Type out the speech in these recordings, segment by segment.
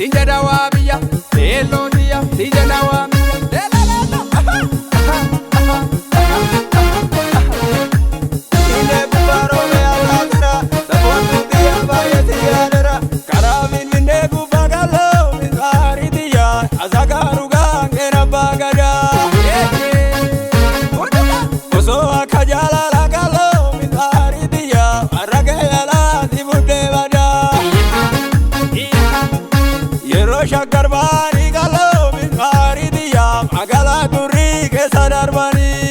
Tijada wabia, hello dia, tijada wabia. Ine bubaro me aladra, sabondu dia baye tiadra. Karamin mine bubagalo, mizari dia, azagaruga ngena bagada. Oso akajala lagalo, mizari dia, aragela dibude bada. Shakar bani galo mizari diya agala duri ke sadar bani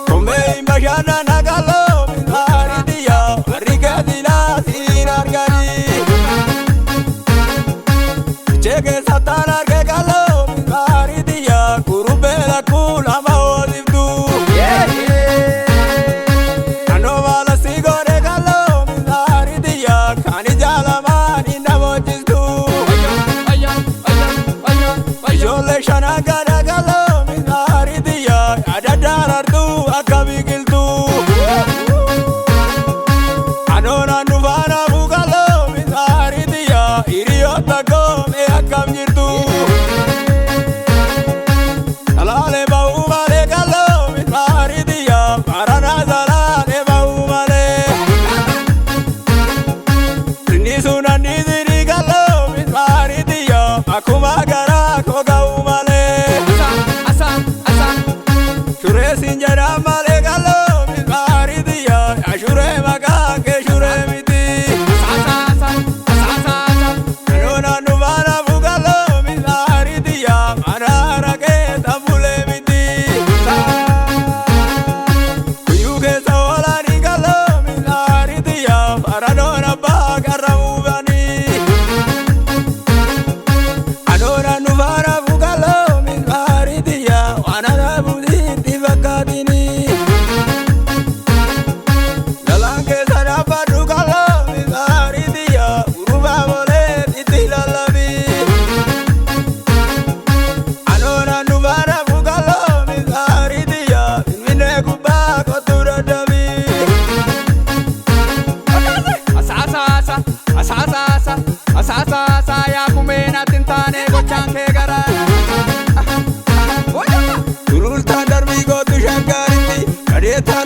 Kumbe imbashana nagalo mizari diya rike dila sinar gani Cheke satanar ke galo mizari diya kurube la kula maodibdu Ano wala sigore galo mizari diya khani jala Shana gada galo mizari diya adadar tu akabigil tu Anona nuvana bugalo mizari diya iriota ko me akamjir tu Alale bau male galo mizari diya marana zala ne bau male Ni sunani diri galo mizari diya akuma gara ko Sinjara male galo mizari diya ashure maga ke shure miti Nona nuvana bugalo mizari diya manara ke tabule miti Kuyuke saola ni galo mizari diya paranona bagara ubani Anona nuvana bugalo mizari diya wanara Kadini Dalange sana padu kalo mizari diya uruba bole titila labi Anona nuvara bugalo mizari diya mine kuba kotura dabi Asasa ya kumena tintane gochanke gara Turul tandar mi go tu shankariti kadeta